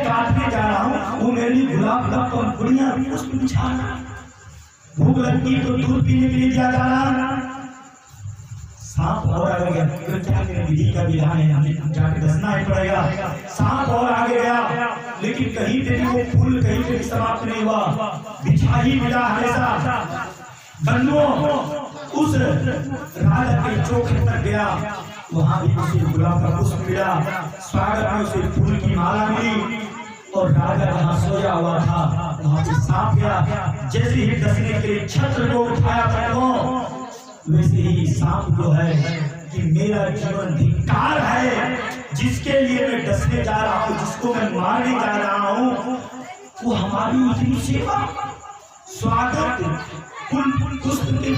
काटने जा रहा हूँ वो मेरे लिए गुलाब का पंखुड़ियां पुष्प बिछा रहा है। भूख लगी तो दूध पीने के लिए जा रहा, सांप और आगे गया तो क्या करें, विधि का विधान है, हमें जाके दसना ही पड़ेगा। सांप और आगे गया लेकिन कहीं पे भी वो फूल कहीं पे भी समाप्त नहीं हुआ, बिछा ही मिला हमेशा। बंधुओं उस राजा के चौखट तक गया, वहां भी उसे गुलाब का पुष्प मिला, स्वागत में उसे फूल की माला मिली। और राजा जहाँ सोया हुआ था वहां से सांप गया, जैसे ही डसने के लिए छत्र को उठाया था वैसे ही सांप जो है कि मेरा जीवन धिक्कार है, जिसके लिए मैं डसने जा रहा हूँ, जिसको मैं मारने जा रहा हूँ, वो हमारी इतनी सेवा स्वागत फूल पुष्प के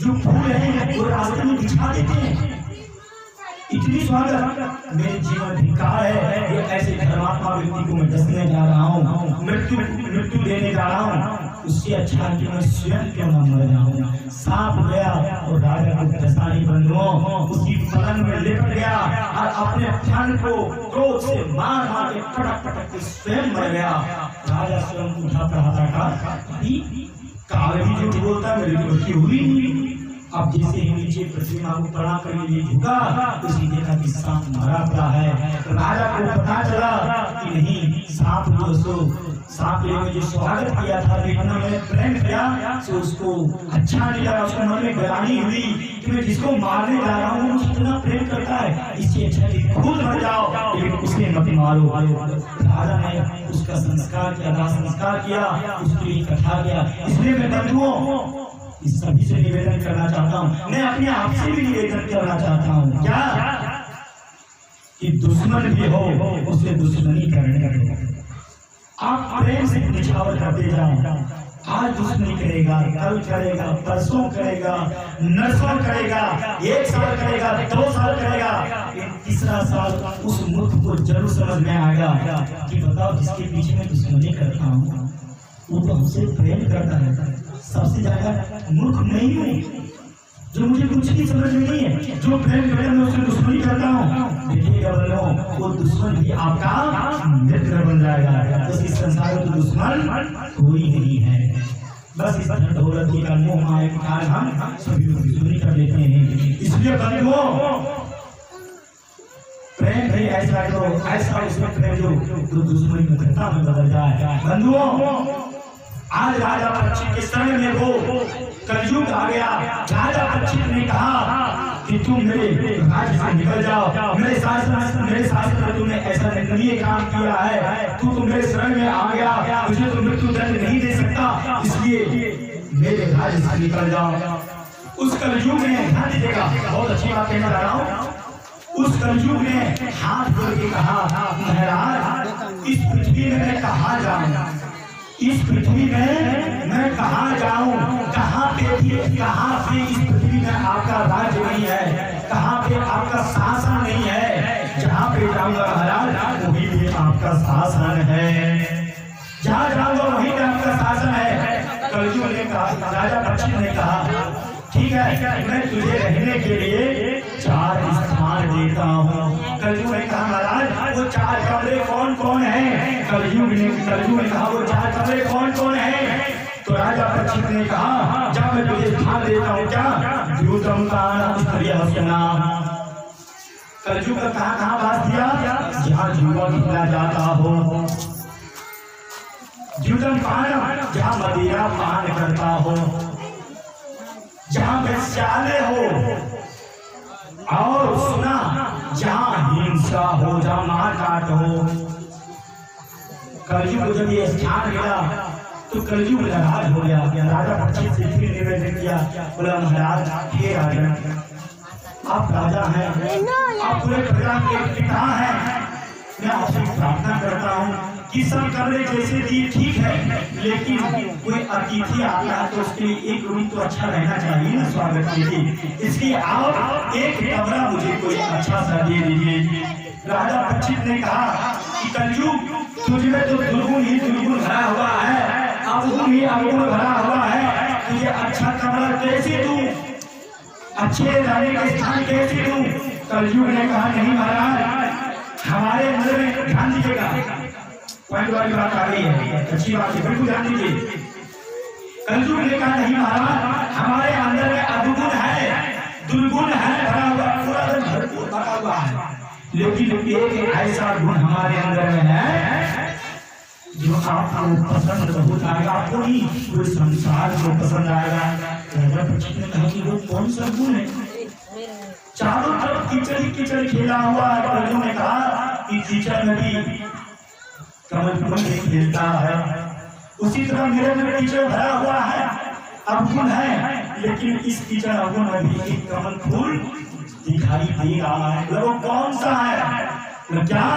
जो फूल हैं वो रास्ते में बिछा देते हैं, इतनी स्वागत मेरे जीवन धिक्कार है। ये ऐसे धर्मात्मा व्यक्ति को मैं डसने जा रहा हूँ, मृत्यु देने जा रहा हूँ, उससे अच्छा कि मैं स्वयं क्यों न मर जाऊं। सांप गया और राजा को दसाई बंधुओं उसकी पलंग में लिपट गया और अपने फन को क्रोध से मार मार के पटक पटक के स्वयं मर गया। राजा स्वयं उठा था कागजी जो बोलता मेरी मृत्यु हुई। अब जैसे ही नीचे पृथ्वी मां को प्रणाम करने लिए झुका उसी देखा कि सांप मरा पड़ा है। राजा को पता चला कि नहीं, सांप जो सो सांप ने जो स्वागत किया था, देखना मैंने प्रेम किया तो उसको अच्छा नहीं लगा, उसको मन में ग्लानि हुई कि मैं जिसको मारने जा रहा हूँ मुझे इतना प्रेम करता है, इससे अच्छा कि खुद मर जाओ, लेकिन उसने मत मारो। राजा ने उसका संस्कार किया, दाह संस्कार किया, उसके लिए कथा किया। इसलिए मैं बंधुओं इस सभी से निवेदन करना चाहता हूँ, मैं अपने आप से भी निवेदन करना चाहता हूँ क्या कि दुश्मन भी हो उससे दुश्मनी करने आप प्रेम से निछावर करते जाओ। आज दुश्मनी करेगा, कल करेगा, परसों करेगा, नरसों करेगा, 1 साल करेगा, 2 साल करेगा, तीसरा साल उस मूर्ख को जरूर समझ में आएगा कि बताओ जिसके पीछे मैं दुश्मनी करता हूँ वो तो हमसे प्रेम करता है। सबसे ज्यादा मूर्ख नहीं हूँ जो मुझे कुछ भी समझ में नहीं है, जो प्रेम करे मैं उससे दुश्मनी करता हूँ। देखिएगा बंधुओं वो दुश्मन भी आपका मित्र बन जाएगा। बस इस संसार में तो दुश्मन कोई नहीं है, बस इस धन दौलत का मोह माया के कारण हम सभी लोग दुश्मनी कर लेते हैं। इसलिए बंधुओं प्रेम भी ऐसा करो, ऐसा उसमें प्रेम जो दुश्मनी मित्रता में बदल जाए। बंधुओं आज राजा परीक्षित के समय में वो कलयुग आ गया। राजा परीक्षित ने कहा कि तुम मेरे राज्य से निकल जाओ, मेरे शासन में तुमने ऐसा निंदनीय काम किया है, तू तो मेरे शरण में आ गया, मुझे तो मृत्यु दंड नहीं दे सकता, इसलिए मेरे राज्य से निकल जाओ। उस कलयुग ने ध्यान दीजिएगा, बहुत अच्छी बात कहना चाह रहा हूँ, उस कलयुग ने हाथ जोड़ के कहा महाराज इस पृथ्वी में मैं कहाँ जाऊँ, इस पृथ्वी में मैं कहाँ जाऊं, कहाँ पे इस पृथ्वी में आपका राज्य नहीं है, कहाँ पे आपका शासन नहीं है। जहाँ पे जाऊंगा महाराज वहीं पे आपका शासन है, जहाँ जाऊंगा वहीं पे आपका शासन है। कलयुग ने कहा, राजा परीक्षित ने कहा ठीक है मैं तुझे रहने के लिए 4 स्थान देता हूँ। कलयुग ने कहा महाराज वो 4 कमरे कौन कौन है? कलयुग ने कहा वो 4 कमरे कौन कौन है? तो राजा परीक्षित ने कहा जब मैं तुझे स्थान देता हूँ क्या द्यूतम का नाम। कलयुग का कहाँ बात दिया? जहाँ जुआ खेला जाता हो, द्यूतम पान जहाँ मदिरा पान करता हो, जहाँ वैश्यालय हो, और सुना जहाँ हिंसा हो, जहाँ मारकाट हो। कलयुग जब ये स्थान मिला तो कलयुग नाराज हो गया। राजा परीक्षित से फिर निवेदन किया, बोला महाराज हे राजा आप राजा हैं, आप पूरे प्रजा के पिता हैं, मैं आपसे प्रार्थना करता हूँ कि सब कमरे जैसे दिए ठीक है, लेकिन कोई अतिथि आता है तो उसके लिए एक रूम तो अच्छा रहना चाहिए ना स्वागत के लिए, इसलिए आप एक कमरा मुझे कोई अच्छा सा दे दीजिए। राजा परीक्षित ने कहा कि कलयुग तुझमें तो दुर्गुण ही दुर्गुण भरा हुआ है, अवगुण ही अवगुण भरा हुआ है, तुझे अच्छा कमरा कैसे दूं, अच्छे रहने के स्थान कैसे दूं? कलयुग ने कहा नहीं महाराज हमारे अंदर में ध्यान दीजिएगा, पॉइंट वाली बात आ गई है, अच्छी बात है, बिल्कुल ध्यान दीजिए। कलयुग ने कहा नहीं महाराज, हमारे अंदर में अवगुण है, दुर्गुण है, भरा हुआ पूरा भरपूर भरा हुआ है, लेकिन एक ऐसा गुण हमारे अंदर में है जो आपको पसंद बहुत आएगा, आपको नहीं पूरे संसार को पसंद आएगा। राजा परीक्षित ने कहा कि वो कौन सा गुण है? चारों तरफ कीचड़ कीचड़ खेला हुआ है। प्रभु ने कहा कि कीचड़ नदी कमल फूल में खेलता है, उसी तरह मेरे में कीचड़ भरा हुआ है, अवगुण है, लेकिन इस कीचड़ अवगुण में भी एक कमल फूल दिखाई दे रहा है। वो कौन सा है? क्या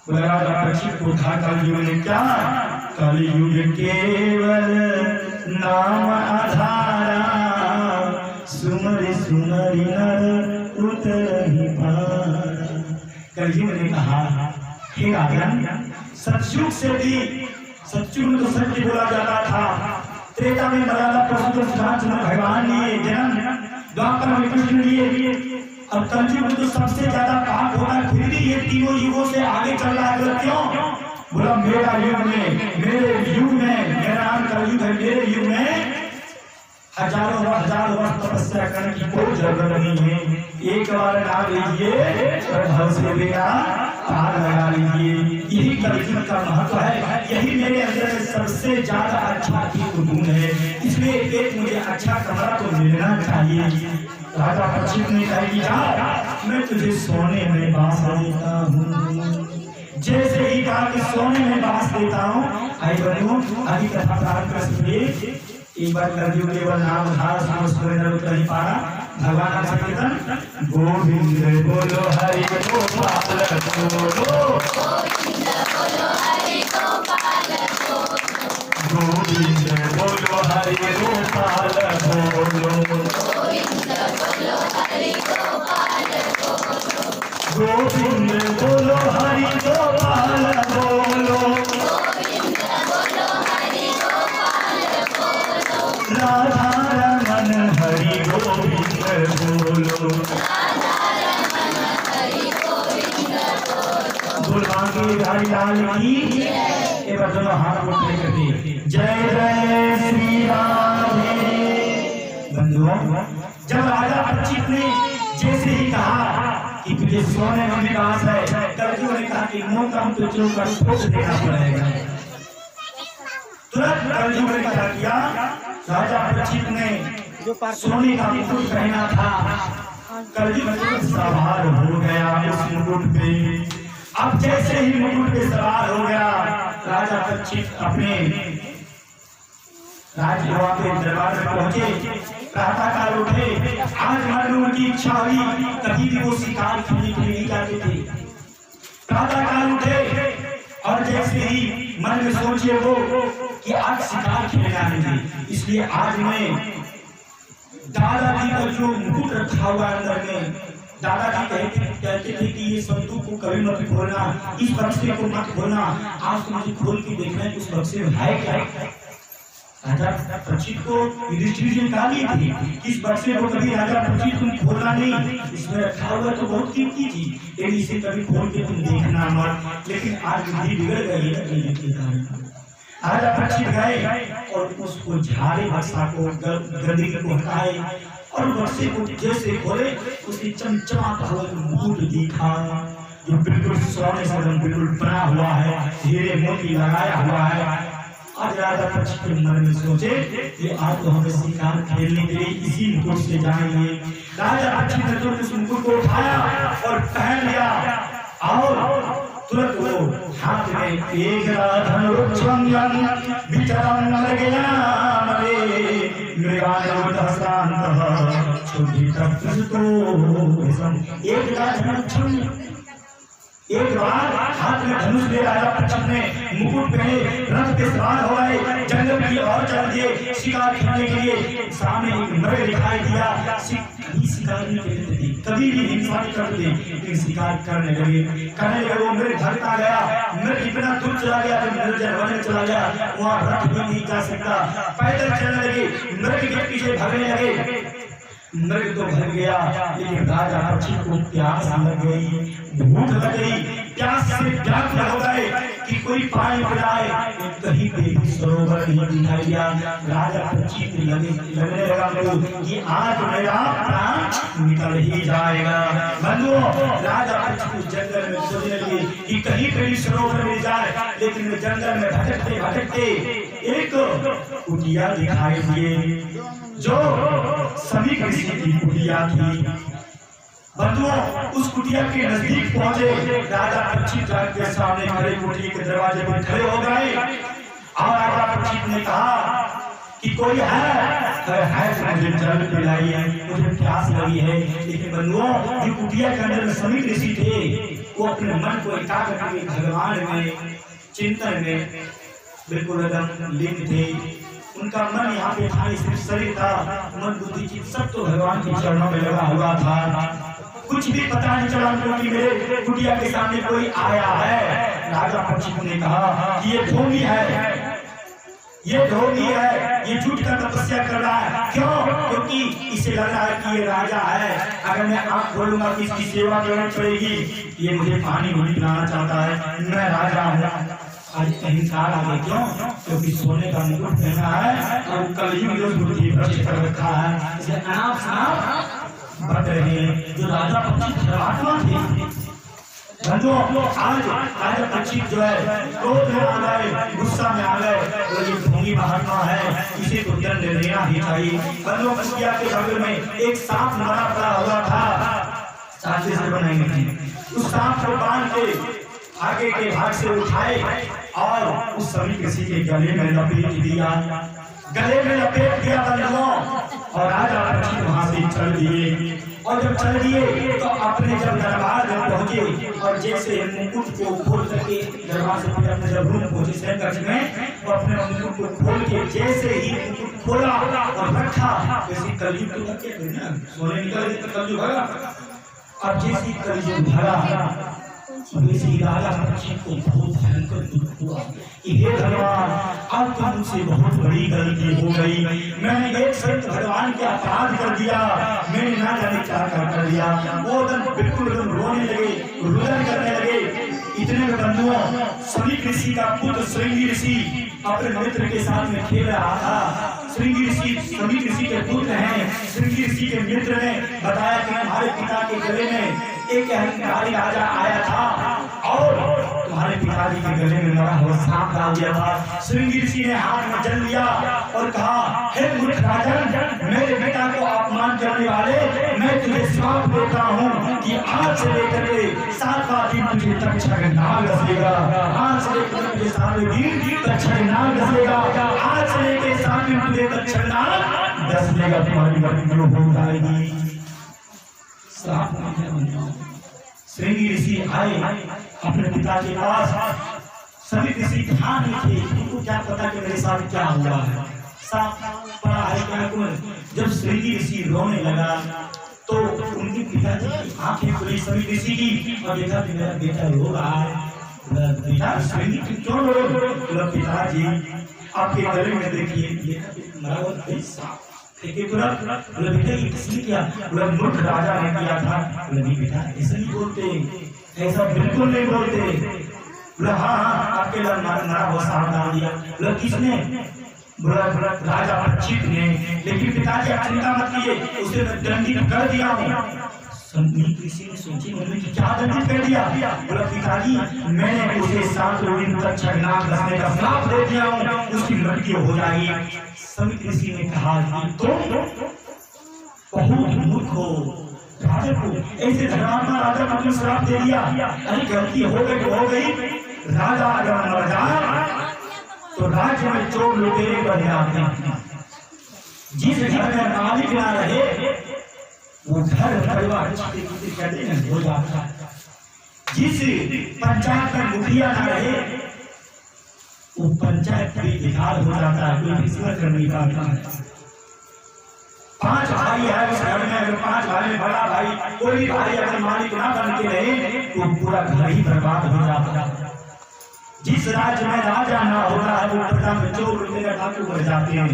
राजा परीक्षित को था कलयुग ने क्या? कलयुग केवल नाम आधारा, सुमरि सुमरि नर उतरहि पारा। कलयुग ने कहा हे राजन, सतयुग से भी, सतयुग में तो सत्य बोला जाता था, त्रेता में मर्यादा पुरुषोत्तम भगवान लिए जन्म, द्वापर में कृष्ण लिए, अब कलयुग में तो सबसे ज्यादा पाप होगा, फिर भी ये तीनों युगों से आगे चल रहा है। क्यों? बोला मेरा युग में, मेरे युग में, मेरा नाम कलयुग है, मेरे युग में हजारों वर्ष तपस्या करने की कोई जरूरत नहीं है। एक बार नाम लीजिए और घर से मेरा पार लगा लीजिए। यही कलयुग का महत्व है, यही मेरे अंदर में सबसे ज्यादा अच्छा गुण है, इसलिए एक मुझे अच्छा कमरा तो मिलना चाहिए। राजा परीक्षित ने कहा मैं तुझे सोने में बांस देता हूँ। जैसे ही कहा कि सोने में बांस देता हूँ, आई बनो आदि कथा प्रारंभ कर सकते। एक बार कलयुग केवल नाम नहीं पारा, भगवान संकीर्तन गोविंद बोलो हरि गोपाल बोलो, गोविंद बोलो हरि गोपाल बोलो, गोविंद बोलो हरि गोपाल बोलो, गोविंद बोलो हरि गोपाल बोलो, गोविंद बोलो हरि गोपाल बोलो, गोविंद बोलो हरि गोपाल बोलो, राधा रमन हरि गोविंद बोलो, राधा रमन हरि गोविंद बोलो। गुरबानी हरि लाल की एक बार दोनों हाथ उठे करके जय जय श्री राधे। बंधुओं, जब राजा परीक्षित ने जैसे ही कहा कि तुझे सोने में विकास है, कलयुग ने कहा कि मौका तुझे का ठोक देना पड़ेगा। तुरंत कलयुग ने क्या किया? राजा परीक्षित ने सोने का मुकुट पहना था, कलयुग में सवार हो गया उस मुकुट पे। अब जैसे ही मुकुट पे सवार हो गया, राजा परीक्षित अपने राजसभा के दरबार में पहुंचे, प्रातःकाल उठे। आज मालूम की इच्छा हुई, कभी भी वो शिकार खेलने के लिए जाते थे। प्रातःकाल उठे और जैसे ही मन में सोचे वो कि आज शिकार खेलना है, इसलिए आज मैं दादाजी का जो मुकुट रखा हुआ अंदर में, दादाजी कहते थे कि ये संदूक को कभी मत खोलना, इस बक्से को मत खोलना, आज तो मुझे खोल के देखना है उस बक्से में है क्या। राजा परीक्षित को युधिष्ठिर जी निकाली थी, इस बक्से को कभी राजा परीक्षित तुम खोलना नहीं, इसमें रखा हुआ तो बहुत कीमती थी, लेकिन इसे कभी खोल के तुम देखना मत। लेकिन आज बुद्धि बिगड़ गई है। राजा परीक्षित गए और उसको झाड़े, बक्सा को गंदगी को हटाए और बक्से को जैसे खोले, उसकी चमचमाता हुआ मुकुट दिखा, जो बिल्कुल सोने से बिल्कुल बना हुआ है, हीरे मोती लगाया हुआ है। आज राजा परीक्षित के मन में सोचे कि आज तो हमें शिकार खेलने के लिए इसी मुकुट से जाएंगे। राजा परीक्षित ने तुरंत उस मुकुट को उठाया और पहन लिया और तुरंत वो हाथ में एक धनुर्धर विचरण गया मरे मृगानुत शांत छुटी तक एक धनुर्धर एक बार हाथ में धनुष ले राजा परीक्षित ने मुकुट पहने रथ पे सवार हो गए, जंगल की ओर चल दिए शिकार खेलने के लिए। सामने एक मृग दिखाई दिया, कभी शिकार नहीं करते थे, कभी भी हिंसा नहीं करते, लेकिन शिकार करने लगे। वो मृग भागता गया, मृग इतना दूर चला गया कि निर्जन वन में चला गया, वहाँ रथ भी नहीं जा सकता, पैदल चलने लगे, मृग के पीछे भागने लगे। मृग तो भर गया, लेकिन राजा परीक्षित को प्यास लग गई, भूख लग गई, प्यास से व्याकुल हो गए कि कोई पानी पिलाए, कहीं पे भी सरोवर नहीं दिखाई दिया। राजा पक्षी लगने लगा कि आज मेरा प्राण निकल ही जाएगा। बंधुओं, राजा पक्षी जंगल में सोचने लगे कि कहीं पे भी सरोवर मिल जाए, लेकिन जंगल में भटकते भटकते एक कुटिया दिखाई दिए जो सभी ऋषि की कुटिया थी। बंधुओं, उस कुटिया के नजदीक पहुंचे, राजा पक्षी के सामने खड़े कुटिया के दरवाजे पर खड़े हो गए और राजा पक्षी ने कहा कि कोई है तो मुझे जल पिलाइए, मुझे प्यास लगी है। लेकिन बंधुओं, जो कुटिया के अंदर में सभी ऋषि थे वो अपने मन को एकाग्र करके भगवान में चिंतन में बिल्कुल एकदम लीन थे। उनका मन यहाँ पे था, सिर्फ शरीर था, मन बुद्धि चित्त सब तो भगवान के चरणों में लगा हुआ था। कुछ भी पता नहीं चला उनको कि मेरे कुटिया के सामने कोई आया है। राजा पक्षी ने कहा कि ये ढोंगी है, ये ढोंगी है, ये झूठ का तपस्या कर रहा है। क्यों? क्योंकि इसे लग रहा है कि ये राजा है, अगर मैं आँख खोलूंगा कि इसकी सेवा करनी पड़ेगी, ये मुझे पानी नहीं पिलाना चाहता है, मैं राजा हूँ। आज अहिंकार आ गए। क्यों? क्योंकि सोने का मुकुट पहना है और कलयुग जो बुद्धि भ्रष्ट कर रखा है, इसलिए अनाप शनाप बढ़ रहे हैं। जो राजा पक्षी धर्मात्मा थे, बंधुओं, आज राजा पक्षी जो है क्रोध में आ गए, गुस्सा में आ गए, तो ये ढोंगी महात्मा है, इसे तो दंड लेना ही चाहिए। बंधुओं, कुटिया के बगल में एक सांप मरा पड़ा हुआ था, सांचे से बनाई गई। उस सांप को बांध के आगे के भाग से उठाए और उस सभी किसी के गले में लपेट दिया, बंधुओं, और राजा पक्षी वहां से चल दिए। और जब चल दिए तो अपने जब दरबार में पहुंचे और जैसे मुकुट को खोल करके दरबार से फिर अपने जब रूम पहुंचे शहर में, वो अपने मुकुट को खोल के जैसे ही मुकुट खोला और रखा, जैसे कलयुग तो सोने निकल गए तो कलयुग भरा। अब जैसे कलयुग भरा वैसे राजा पक्षी को बहुत भयंकर दुख हुआ कि हे भगवान, अब तो मुझसे बहुत बड़ी गलती हो गई, मैंने एक संत भगवान के अपराध कर दिया, मैंने ना जाने क्या कर दिया। वो बिल्कुल रोने लगे, रुदन करने लगे। इतने में बंधुओं, सभी ऋषि का पुत्र श्रृंगी ऋषि अपने मित्र के साथ में खेल रहा था। श्रृंगी ऋषि सभी ऋषि के पुत्र हैं। श्रृंगी ऋषि के मित्र ने बताया कि हमारे पिता के गले में एक अहंकारी राजा आया था और तुम्हारे पिताजी के गले में मरा हुआ सांप डाल दिया था। श्रृंगी ऋषि ने हाथ में जल लिया और कहा, हे मूर्ख राजन, मेरे बेटा को अपमान करने वाले, मैं तुझे श्राप देता हूँ कि आज से लेकर के 7वां दिन तुझे तक्षक नाग डसेगा। आज से लेकर तुझे 7वें दिन तक्षक नाग डसेगा। आज से लेकर 7वें दिन तुझे तक्षक नाग डसेगा। तुम्हारी मृत्यु हो जाएगी। श्रृंगी ऋषि आए अपने पिता के पास। सभी ऋषि ध्यान में थे, उनको क्या पता कि मेरे साथ क्या हुआ है। पड़ा है। जब श्रृंगी ऋषि रोने लगा तो उनके पिताजी की आंखें खुली, सभी ऋषि की, और देखा कि मेरा बेटा रो रहा है। बेटा श्रृंगी क्यों रो रहे हो? पिताजी आपके गले में देखिए मरा हुआ सांप। बेटा ये किसने किया? मूर्ख राजा ने किया था। बेटा ऐसा नहीं बोलते, ऐसा बिल्कुल नहीं बोलते। हाँ, आपके मरा हुआ सांप डाल दिया। किसने? राजा पक्षी ने। लेकिन पिताजी आप चिंता मत कीजिए, उसे मैं दंडित कर दिया हूँ। किसी ने सोची मम्मी की क्या दंडित कर दिया? पिताजी मैंने उसे 7वें दिन तक नाग डसने का श्राप दे दिया हूँ, उसकी मृत्यु हो जाएगी। सभी ऋषि ने कहा कि तुम बहुत मूर्ख हो, राजा को ऐसे धर्मात्मा राजा को तुम श्राप दे दिया। अरे गलती हो गई तो हो गई। राजा अगर मर जाए तो राज्य में चोर लुटेरे बढ़ जाते हैं। जिस घर में मालिक ना रहे वो घर परिवार हो जाता है। जिस पंचायत में मुखिया ना रहे वो पंचायत बेकार हो जाता है, कोई फैसला कर नहीं पाता है। 5 भाई है उस घर में, अगर 5 भाई में बड़ा भाई कोई भी भाई अगर मालिक ना बन के रहे तो पूरा घर ही बर्बाद हो जाता है। जिस राज्य में राजा ना होता है वो प्रजा में चोर लुटेरे डाकू बढ़ जाते हैं।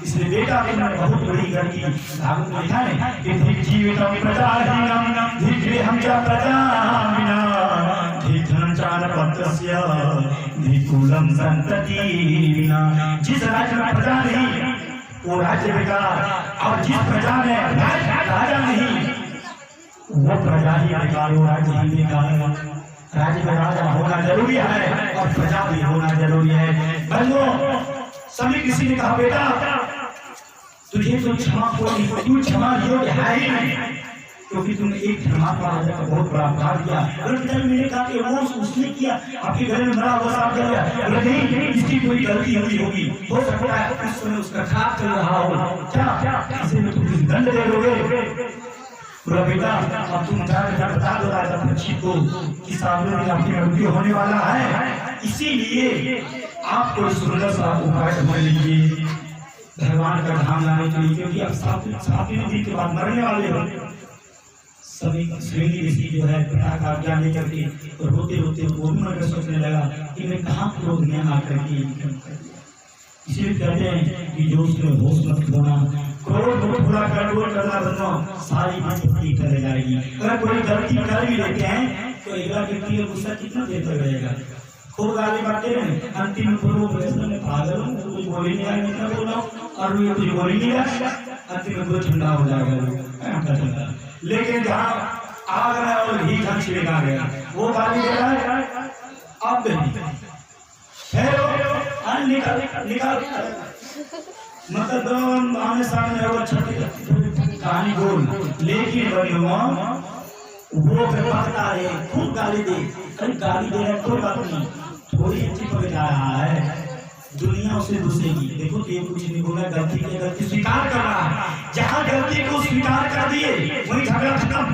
इसलिए बेटा तुमने बहुत बड़ी गलती। भागवत में लिखा है कि जीवितम प्रजाहीनम धिक्रे हम च प्रजामिना धिक्खं च नपत्रस्य विकुलम संतति विना। जिस राज्य में प्रजा नहीं वो राज्य बेकार, और जिस प्रजा में राजा नहीं वो प्रजा ही बेकार, वो राज्य ही बेकार। राज्य में राजा होना जरूरी है और प्रजा भी होना जरूरी है। बंधुओं, सभी किसी ने कहा बेटा तुझे तो क्षमा को तू क्षमा योग्य है ही नहीं, क्योंकि तुमने एक धर्मात्मा राजा का बहुत बड़ा अपराध किया। मैंने कहा कि वो उसने किया, आपके घर में मरा हुआ सांप जल गया, नहीं इसकी कोई गलती हुई होगी, हो सकता है उस समय उसका खाक चल रहा हो, क्या इसे में तुम दंड दे दोगे? बोला बेटा अब तुम जाकर बता दो राजा पक्षी को कि सामने में आपकी मृत्यु होने वाला है, इसीलिए आप कोई सुंदर सा उपाय समझ लीजिए भगवान का धाम लाने के लिए, क्योंकि आप सात दिन के बाद मरने वाले हो। सभी श्रेणी ऋषि जो है पिता का आज्ञा नहीं करके तो रोते रोते वो भी मन सोचने लगा कि मैं कहाँ क्रोध में आकर के इसलिए कहते हैं कि जो उसमें होश मत खोना, क्रोध को थोड़ा कंट्रोल करना बनो, सारी विपत्ति टल जाएगी। अगर कोई गलती कर भी लेते हैं तो अगला व्यक्ति का गुस्सा कितना देर तक रहेगा, खूब गाली बातें हैं, अंतिम में पागल हूँ कुछ बोली नहीं आएगा, इतना बोल रहा हूँ और ये कुछ बोली नहीं आएगा, अंतिम में ठंडा हो जाएगा। लेकिन जहाँ आग में और घी झन छिड़का गया वो गाली दे रहा है, अब निकाल मतलब आने सामने कहानी बोल, लेकिन वो पकता है खूब गाली दे, अरे गाली दे रहा है कोई बात नहीं, थोड़ी अच्छी पकड़ जा रहा है, दुनिया उसे दूसरेगी। देखो तो ये कुछ नहीं बोला, गलती की गलती स्वीकार कर रहा है, जहाँ गलती को स्वीकार कर दिए वही झगड़ा खत्म,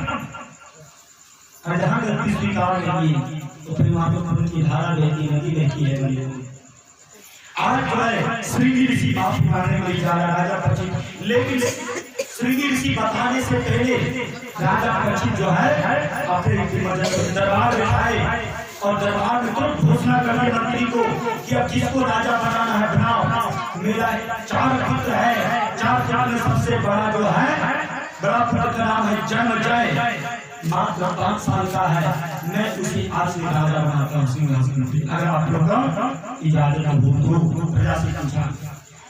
और जहाँ गलती स्वीकार नहीं तो फिर वहां पे खून की धारा बहती नदी बहती है। आज जो है श्रृंगी ऋषि माफी मांगने के लिए जा रहा राजा पक्षी, लेकिन श्रृंगी ऋषि बताने से पहले राजा पक्षी जो है अपने दरबार में आए और दरबार में तुरंत घोषणा कर दी मंत्री को कि अब जिसको राजा बनाना है बनाओ। मेरा 4 पुत्र है, 4 में सबसे बड़ा जो है बड़ा पुत्र का नाम है जन्मजय, मात्र 5 साल का है, मैं उसी आज से राजा बनाता हूँ सिंहासन पे, अगर आप लोग इजाजत हो। प्रजा से पूछा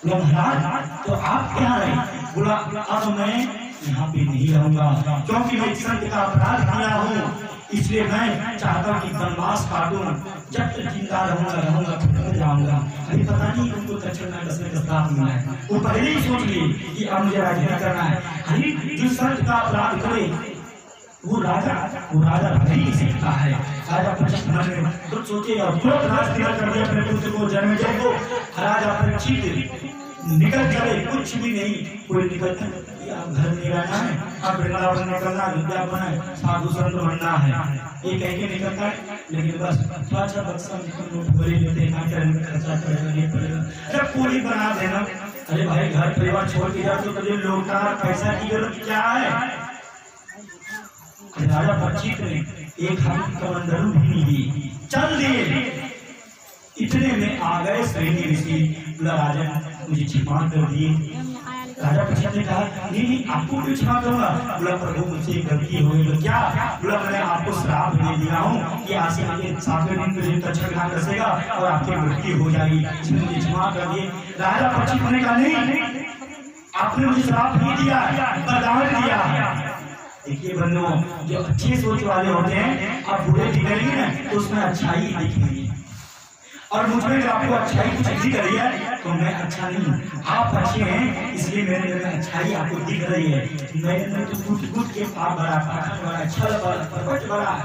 महाराज तो आप क्या है? बोला अब मैं यहाँ पे नहीं रहूंगा, क्योंकि मैं संत का अपराध किया हूँ, इसलिए मैं चाहता हूँ कि वनवास काटूं, जब तक जिंदा रहूंगा फिर जाऊंगा। अभी पता नहीं उनको दक्षिणा कसने का साथ मिला है, वो पहले ही सोच लिए कि अब मुझे राज्य करना है। अरे जो संत का अपराध करे वो राजा नहीं सीखता है। राजा पक्षी मन में कुछ सोचे और तुरंत राज कर दिया अपने पुत्र को जन्मजय को। राजा पक्षी निकल चले, कुछ भी नहीं कोई निकलता घर में रहना है, अब वृंदावन निकलना, विद्यापन है, साधु संत बनना है, ये कह के निकलता है। लेकिन बस अच्छा बक्सा बोली लेते खर्चा करेगा नहीं पड़ेगा, अरे पूरी बना देना। अरे भाई घर परिवार छोड़ के जाओ तो तुझे लौटा पैसा की जरूरत क्या है? राजा पक्षी ने एक हाथ कमंडलू भी नहीं दी, चल दिए। इतने में आ गए श्रेणी ऋषि, बोला राजा मुझे क्षमा कर दिए। राजा पक्षी ने कहा नहीं आपको क्यों क्षमा करूंगा? बोला प्रभु मुझसे गलती हो गई। तो क्या? बोला मैं आपको श्राप दे दिया हूँ कि आज से 7वें दिन मुझे तक्षक ना कसेगा और आपकी मृत्यु हो जाएगी, मुझे क्षमा कर दिए। राजा पक्षी ने कहा नहीं आपने मुझे श्राप नहीं दिया, वरदान दिया। देखिए बंधुओं, जो अच्छी सोच वाले होते हैं आप बुरे दिखेंगे ना तो उसमें अच्छाई दिखेगी, और मुझमें जो आपको अच्छाई कुछ दिख रही है तो मैं अच्छा नहीं हूँ, आप अच्छे हैं इसलिए मेरे अंदर अच्छाई आपको दिख रही है। मेरे अंदर तो कूट के पाप भरा, पाखंड भरा, छल भरा है,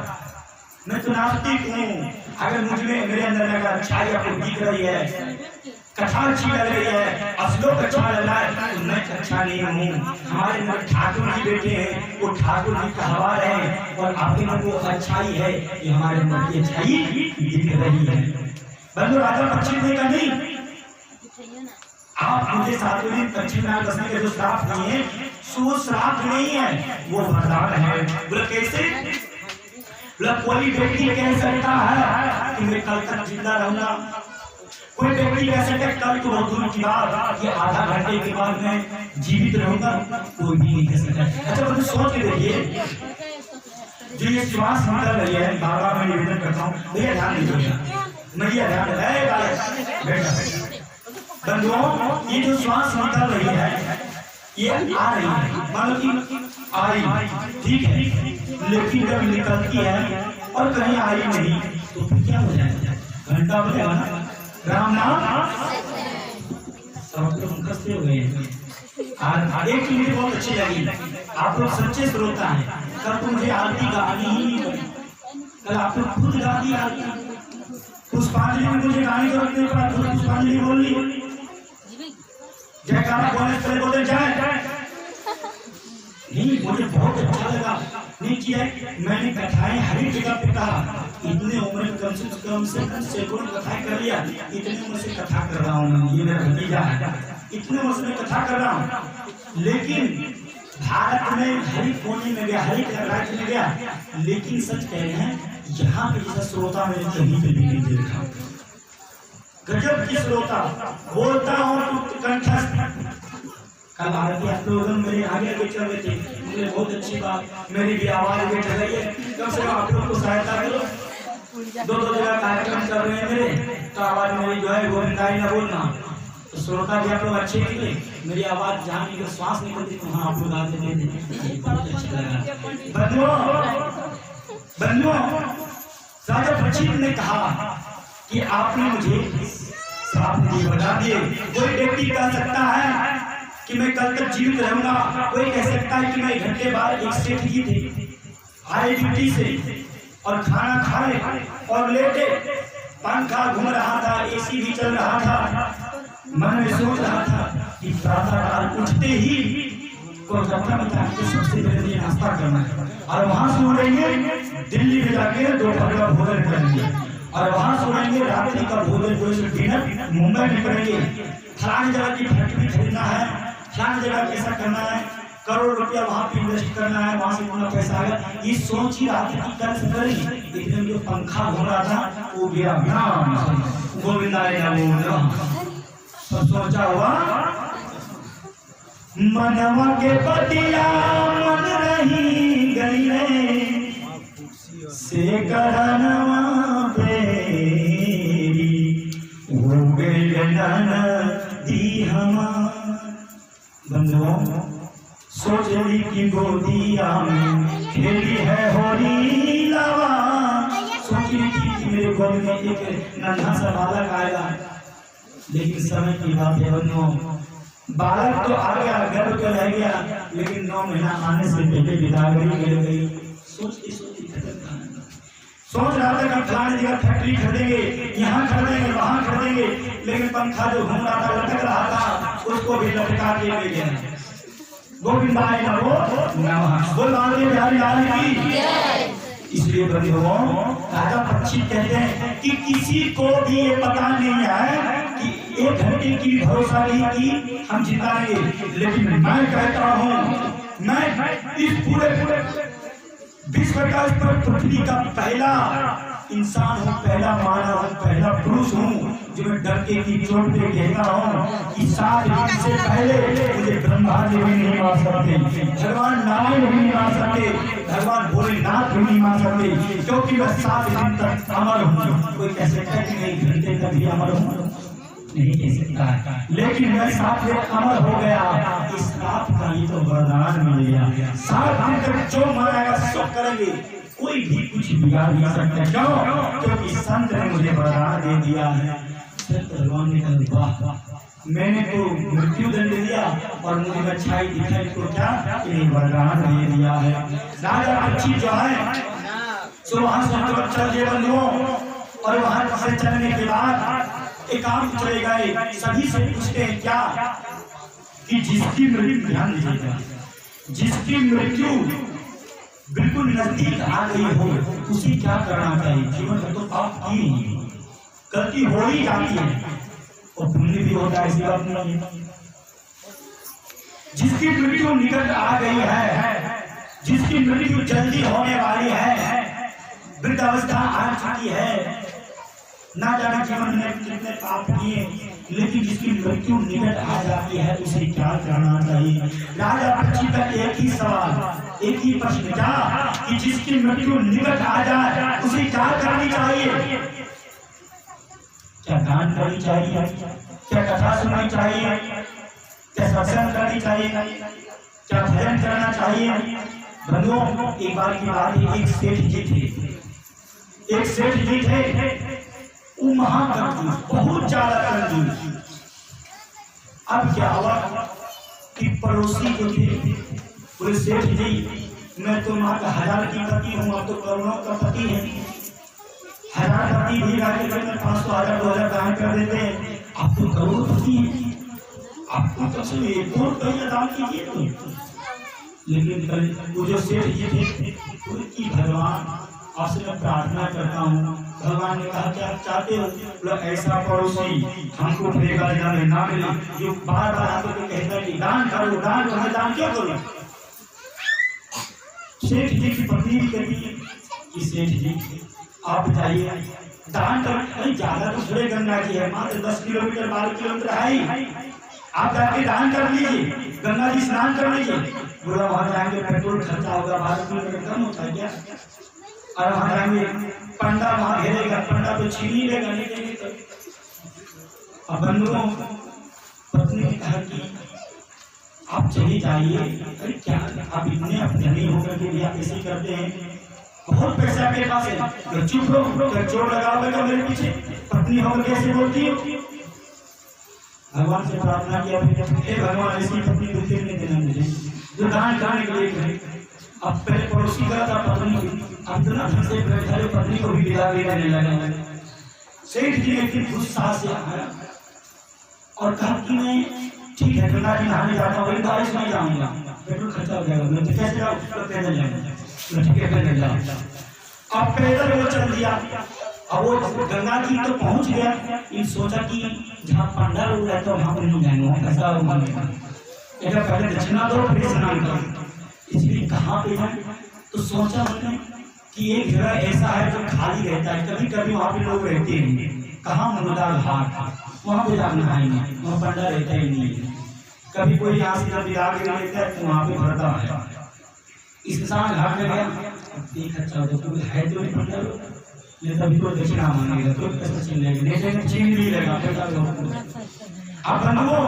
मैं तो नास्तिक हूँ। अगर मुझमें मेरे अंदर अगर अच्छाई आपको दिख रही है, कथा अच्छी लग रही है, श्लोक अच्छा लग रहा है तो मैं अच्छा नहीं हूँ। हमारे अंदर ठाकुर जी बैठे हैं, वो ठाकुर जी का हवा है और आपके अंदर वो अच्छाई है, ये हमारे अंदर की अच्छाई दिख रही है। बंधु राजा पक्षी ने कहा नहीं आप मुझे 7वें दिन दक्षिण नाग कसने के जो श्राप नहीं है सो श्राप नहीं है, वो वरदान है। बोला कैसे? बोला कोई व्यक्ति कह सकता है कि मैं कल तक जिंदा रहूंगा, कोई व्यक्ति कह सकता है कल तो बहुत दूर की बात ये आधा घंटे के बाद मैं जीवित रहूंगा, कोई भी नहीं कह सकता। अच्छा मुझे सोच के देखिए जो ये श्वास निकल रही है, बाबा मैं निवेदन करता हूँ भैया ध्यान दीजिएगा, मैया ध्यान है बेटा बंधुओं, ये जो श्वास निकल रही है ये आ रही है, मानो कि आई, ठीक है, लेकिन जब निकलती है और कहीं आई नहीं तो फिर क्या हो जाएगा? घंटा बजेगा ना, राम नाम सब लोग कसते हो गए। आज एक चीज बहुत अच्छी लगी, आप लोग सच्चे श्रोता हैं। कल तो मुझे आरती गानी ही नहीं पड़ी, कल आप लोग खुद गा दी आरती। पुष्पांजलि में मुझे गाने जरूरत नहीं पड़ा, खुद पुष्पांजलि बोल ली। जयकारा बोलने से बोलते जाए नहीं, मुझे बहुत अच्छा लगा। नहीं किया, मैंने कथाएं हर एक जगह पे कहा, इतने उम्र कम से कम सैकड़ों कथाएं कर लिया, इतने उम्र से कथा कर रहा हूँ, ये मेरा भतीजा है, इतने उम्र से कथा कर रहा हूँ। लेकिन भारत में हर एक कोने में गया, हर एक राज्य में गया, लेकिन सच कह रहे हैं यहाँ पे जैसा श्रोता मैंने कहीं पे भी नहीं देखा। गजब की श्रोता, बोलता हूँ तो कंठस्थ। कल आरती आप लोग मेरे आगे चल रहे थे, मुझे बहुत अच्छी बात, मेरी भी आवाज आगे चल रही है, कम से कम आप लोग को सहायता करो। दो जगह कार्यक्रम चल रहे हैं मेरे, तो आवाज मेरी जो है गोविंदाई न बोलना, तो श्रोता भी आप लोग अच्छे निकले, मेरी आवाज जहाँ निकले श्वास निकलती तो वहाँ आप लोग आते थे, बहुत अच्छा लगा। बंधुओं, राजा परीक्षित ने कहा कि आपने मुझे साफ नहीं बता दिए। कोई व्यक्ति कह सकता है कि मैं कल तक जीवित रहूंगा, कोई कह सकता है कि मैं घंटे बाद एक सेठ जी थे, आए ड्यूटी से और खाना खाए और लेटे, पंखा घूम रहा था, एसी भी चल रहा था, मन में सोच रहा था कि प्रातः उठते ही कोलकाता में जाके सबसे पहले नाश्ता करना है और वहां से उड़ेंगे दिल्ली में जाके दोपहर का भोजन करेंगे और वहां से उड़ेंगे रात्रि का भोजन डिनर मुंबई में करेंगे। फलानी जगह की फैक्ट्री खरीदना है, फलानी जगह कैसा करना है, करोड़ रुपया वहां पे इन्वेस्ट करना है, वहां से कितना पैसा आएगा, ये सोच ही रहा था कि कैसे करेंगे। इतने जो पंखा घूम रहा था वो गया गोविंदाय नमो। तो सोचा हुआ मनवा के पतिया मन रही गई रे से करनवा बेरी हो गई दी हमार। बंधुओं, सोच ली की गोदिया में खेली है होली लावा, सोच ली थी कि मेरे गोद में एक नन्हा सा बालक आएगा, लेकिन समय की बात है बंधुओं, बालक तो आ गया, गर्भ तो रह गया, लेकिन 9 महीना आने से पहले बिदागरी गिर गई। सोचती सोचती सोच रहा था कि फलाने जगह फैक्ट्री खरीदेंगे, यहाँ खरीदेंगे, वहाँ खरीदेंगे, लेकिन पंखा जो घूम रहा था, लटक रहा था, उसको भी लटका के ले गया। गोविंदाय नमः, बोल बांके बिहारी लाल की। इसलिए बंधुओं, राजा परीक्षित कहते हैं कि किसी को भी ये पता नहीं है कि 1 घंटे की भरोसा नहीं कि हम जिताएंगे, लेकिन मैं कहता हूँ, मैं इस पूरे विश्व का, इस पर पृथ्वी का पहला इंसान हूँ, पहला मानव हूँ, पहला पुरुष हूँ जो मैं डरके की चोट पे कहता हूँ कि 7 दिन से पहले मुझे ब्रह्मा जी भी नहीं मार सकते, भगवान नारायण भी नहीं मार सकते, भगवान भोलेनाथ भी नहीं मार सकते, क्योंकि मैं 7 दिन तक अमर हूँ। कोई कह सकता है कि मैं 1 घंटे तक भी अमर हूँ, नहीं कह सकता है, लेकिन मैं 7 दिन अमर हो गया, इस बात का ही तो वरदान मिल गया। 7 दिन तक जो मरेगा सब करेंगे, कोई भी कुछ बिगाड़ नहीं सकता। क्यों? क्योंकि संत ने मुझे वरदान दे दिया है। भगवान ने कहा वाह, मैंने तो मृत्यु दंड दिया और मुझे अच्छाई दिखाई, तो क्या वरदान दे दिया है। राजा परीक्षित जो है सो वहां से चल गए बंधुओं, और वहां से चलने के बाद एक काम चले गए, सभी से पूछते हैं क्या कि जिसकी मृत्यु, ध्यान दीजिएगा, जिसकी मृत्यु बिल्कुल नजदीक आ गई हो उसी क्या करना चाहिए। जीवन में तो पाप की गलती हो ही जाती है और पुण्य भी होता है, ऐसी बात नहीं है। जिसकी मृत्यु निकट आ गई है, जिसकी मृत्यु जल्दी होने वाली है, वृद्धावस्था आ चुकी है, ना जाने जीवन में कितने पाप किए, लेकिन जिसकी मृत्यु निकट आ जाती है उसे क्या करना चाहिए। राजा परीक्षित का एक ही सवाल, एक ही प्रश्न, क्या कि जिसकी मृत्यु निकट आ जाए उसे क्या करनी चाहिए। क्या दान करनी चाहिए, क्या कथा सुननी चाहिए, क्या सत्संग करनी चाहिए, क्या भजन करना चाहिए। बंधुओं, एक बार की बात है, एक सेठ जी थे, एक सेठ जी थे, वो महाकंजूस, बहुत ज्यादा कंजूस। अब क्या हुआ कि पड़ोसी जो थे बोले, सेठ जी मैं तो माँ का 1000 की पति हूँ, आप तो करोड़ों का पति है, 1000 पति भी लाके मैं 500 1000 2000 दान कर देते हैं, आप तो करोड़पति हैं, आपको तो सिर्फ 1 रुपया दान कीजिए तो। लेकिन कल वो जो सेठ जी थे कि भगवान आपसे मैं प्रार्थना करता हूँ, भगवान ने कहा कि आप चाहते हो, बोला ऐसा पड़ोसी हमको फेंका जाने ना मिले जो बार बार आपको कहता है कि दान करो दान करो, दान क्यों करो। सेठ जी की पत्नी भी कहती है कि सेठ जी आप बताइए दान करो, अरे ज्यादा तो थोड़े गंगा जी है, मात्र 10 किलोमीटर 12 किलोमीटर है, आप जाके दान कर लीजिए, गंगा जी स्नान कर लीजिए। बोला वहां जाएंगे पेट्रोल खर्चा होगा, 12 किलोमीटर कम होता है क्या, और वहां जाएंगे पंडा वहां घेरेगा, पंडा तो छीन ही लेगा, नहीं देंगे तो। अब बंधुओं, पत्नी ने कहा कि आप चले जाइए, अरे क्या आप इतने धनी होकर के भी आप ऐसे करते हैं, बहुत पैसा आपके पास है, चुप रहो, चोर लगाओगे मेरे पीछे, पत्नी होकर कैसे बोलती हो। भगवान से प्रार्थना किया, हे भगवान ऐसी पत्नी को फिर नहीं देना मुझे, जो दान करने के लिए करे। अब पहले पड़ोसी का था, पत्नी अब तो ना से बैठे पत्नी को भी विदा देने लगा। सेठ जी ने फिर गुस्सा से आया और कहा कि मैं ठीक है गंगा जी नहाने जाता हूँ, बारिश में जाऊंगा, पेट्रोल खर्चा हो जाएगा, मैं कैसे जाऊँ, पैदल जाऊंगा, ठीक है पैदल जाऊँ। अब पैदल वो चल दिया, अब वो गंगा जी तो पहुंच गया, इन सोचा कि जहाँ पंडा लोग रहता है वहां पर नहीं जाएंगे, ऐसा पहले दक्षिणा दो फिर स्नान करो, इसलिए कहाँ पे जाए। तो सोचा मैंने कि एक जगह ऐसा है जो खाली रहता है, कभी कभी वहाँ पे लोग रहते हैं, कहाँ मुर्दा घाट, वहाँ पे जाना नहाएंगे, वहाँ पंडा रहता ही नहीं है, कभी कोई यहाँ से जब विदा के रहता है तो वहाँ पे भरता है। स्मशान घाट में गया, देख अच्छा होता तो है तो नहीं पंडा लोग, ये तभी तो दक्षिणा मांगेगा तो कैसे छीन लेंगे, नहीं लेंगे छीन भी लेगा। अब बंधुओं,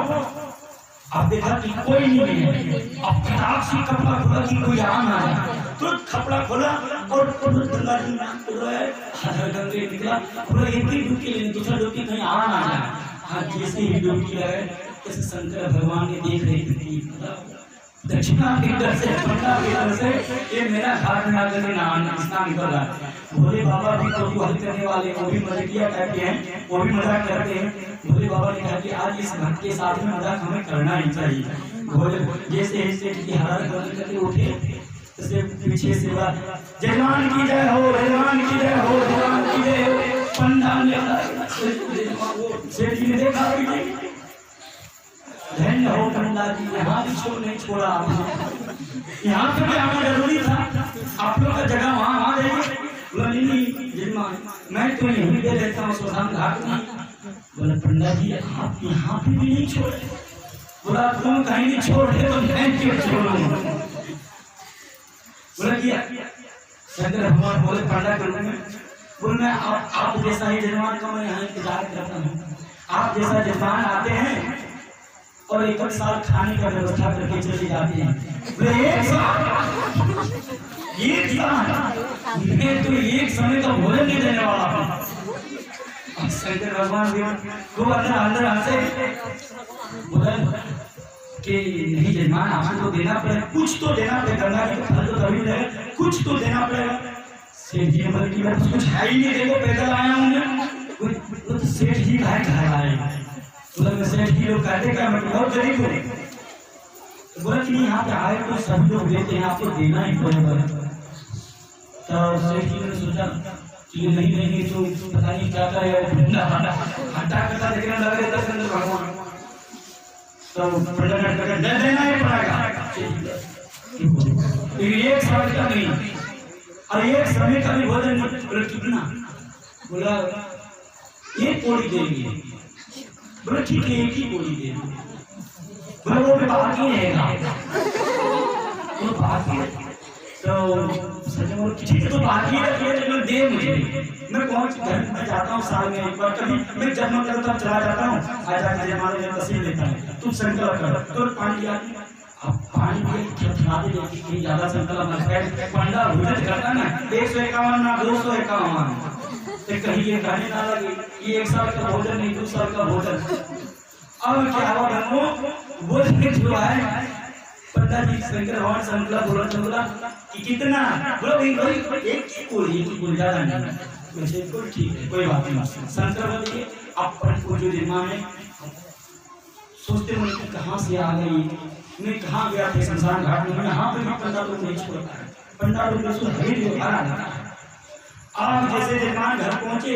आप देखा कि कोई नहीं है, अब फटाक से कपड़ा खोला कि कोई आम आ जाए, तुरंत कपड़ा खोला और गंगा जी गंगे निकला, पूरा एक ही डुबकी लेने, दूसरा डुबकी कहीं आम आ जाए। हाँ, जैसे ही डुबकी लगाए जैसे शंकर भगवान ने देख रही थी दक्षिणा के दर से पंडा के दर से ये मेरा घाट में आकर स्नान निकल रहा है। भोले बाबा भी तो हल करने वाले, वो भी मजाकिया टाइप के हैं, वो भी मजाक करते हैं। भोले बाबा ने कहा कि आज इस भक्त के साथ में मजाक हमें करना ही चाहिए। भोले जैसे ऐसे की हालत बदल करके उठे, जैसे पीछे से जजमान की जय हो, जजमान की जय हो, जजमान की जय हो। पंडा ने सेठ जी ने देखा धन्य हो पंडा जी, यहाँ भी छोड़ नहीं छोड़ा आपने, यहाँ पे भी आना जरूरी था, आप लोग का जगह वहाँ आ जाइए। बोला नहीं जजमान मैं तो यहीं पे रहता हूँ श्मशान घाट में। बोला पंडा जी आप यहाँ पे भी नहीं छोड़े। बोला तुम कहीं नहीं छोड़े तो मैं क्यों छोड़ूंगा। बोला कि शंकर भगवान बोले पंडा कर में, बोल मैं आप जैसा ही जजमान का मैं यहाँ इंतजार करता हूँ, आप जैसा जजमान आते हैं और एक साल खाने का व्यवस्था करके चले जाते हैं। मैं तो एक समय का भोजन नहीं देने वाला हूँ। शंकर भगवान को अंदर अंदर हंसे, बोला कि नहीं जजमान आपको तो देना पड़ेगा, कुछ तो देना पड़ेगा, गंगा जी का फल तो तभी देगा, कुछ तो देना पड़ेगा। सेठ जी ने बोला कि कुछ है ही नहीं, देखो पैदल आया हूँ। तो सेठ जी घर आए, बोला सेठ जी लोग कहते क्या मैं बहुत गरीब हूँ। बोला कि यहाँ पे आए तो सभी लोग देते हैं, आपको देना ही पड़ेगा। तो सेठ जी ने सोचा कि नहीं देंगे तो पता नहीं क्या करेगा, हट्टा करता देखने लग रहे थे भगवान। तो देना ही पड़ेगा, एक समय का नहीं और एक समय का भी भोजन नहीं। बोला कितना? बोला एक कोड़ी देंगे। बोला ठीक है एक ही कोड़ी देंगे। बोला वो बाकी रहेगा, वो बाकी तो सच में ठीक है, तो बाकी है लेकिन दे मुझे, मैं पहुंच घर में जाता हूँ साल में एक बार, कभी मैं जब मन करता चला जाता हूँ, आजा के जमाने में तस्वीर लेता हूँ, तुम संकल्प करो तो पानी लिया, अब पानी भी खिला दे कि ज्यादा संकल्प मत कर, पंडा भुजत करता ना 151 ना 251, तो कहीं ये कहने ना लगे ये 1 साल का भोजन नहीं 2 साल का भोजन। अब क्या हुआ वो जो है पंडा जी शंकर भगवान संकल्प बोला कि कितना, बोलो भाई एक की कोई ज्यादा नहीं, वैसे तो ठीक है कोई बात नहीं। शंकर बोलिए अपन को जो दिमाग में सोचते हो कि कहाँ से आ गई, मैं कहाँ गया था शमशान घाट में, यहाँ पे भी पंडा लोग नहीं छोड़ता है, पंडा लोग आप जैसे जजमान घर पहुंचे,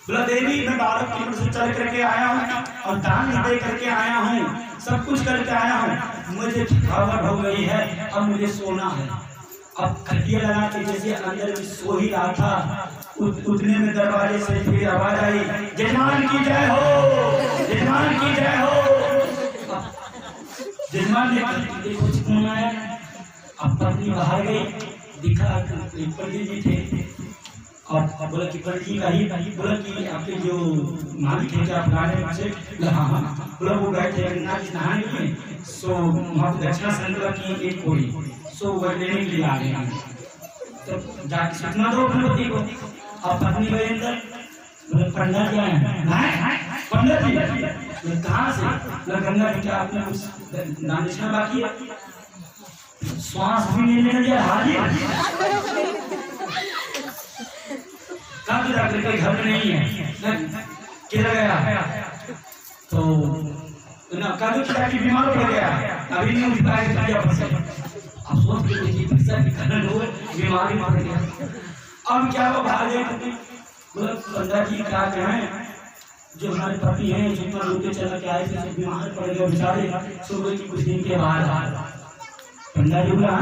बोला देवी मैं 12 किलोमीटर से चल करके आया हूँ और दान दे करके आया हूँ, सब कुछ करके आया हूँ, मुझे थकावट हो गई है, अब मुझे सोना है। अब खटिया लगा के जैसे अंदर में सो ही रहा था, उतने में दरवाजे से फिर आवाज आई, जजमान की जय हो, जजमान की जय हो। जजमान ने देखो कौन आया, अब पत्नी बाहर गई, दिखा पंडित जी थे और बोला कि पंडित जी का ही बोला कि आपके जो मालिक है क्या पुराने से, हाँ बोला वो गए थे गंगा जी नहाने में, सो वहाँ दक्षिणा संकल्प की एक कोड़ी, सो वह लेने के लिए आ गए हैं, तो जाके सूचना दो भगवती को। अब पत्नी गए अंदर, पंडा जी आए, पंडा जी कहाँ से, गंगा जी क्या आपने कुछ दान दक्षिणा बाकी है, श्वास भी नहीं लेने दिया, हाजिर कहाँ तो डॉक्टर के घर में नहीं है, किधर गया, तो ना कभी क्या कि बीमार पड़ गया, अभी नहीं उठ पाएगा क्या फंसे, अब सोच के देखिए पैसा के कारण हो बीमारी पड़ गया। अब क्या वो भाग गए, बोला पंडा जी क्या कहें, जो हमारे पति हैं जितना रोके चला के आए थे बीमार पड़ गए बेचारे, सुबह की कुछ दिन के बाद पंडा जी बोला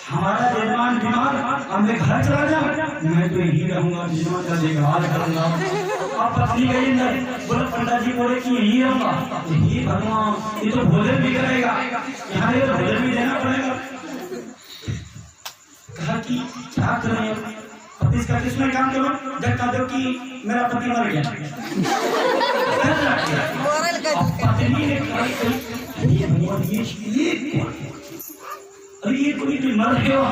हमारा जजमान बीमार, अब मैं घर चला जाऊं, मैं तो यही रहूंगा, जजमान का देखभाल करूंगा। अब पत्नी गई अंदर, बोले पंडा जी बोले कि यही रहूंगा, यही भगवान ये तो भोजन भी करेगा, यहाँ ये भोजन भी देना पड़ेगा। कहा कि क्या करें, पति इसका किसमें काम करो, जब कहा दो कि मेरा पति मर गया, पत्नी ने अरे ये कोई मर गए हो,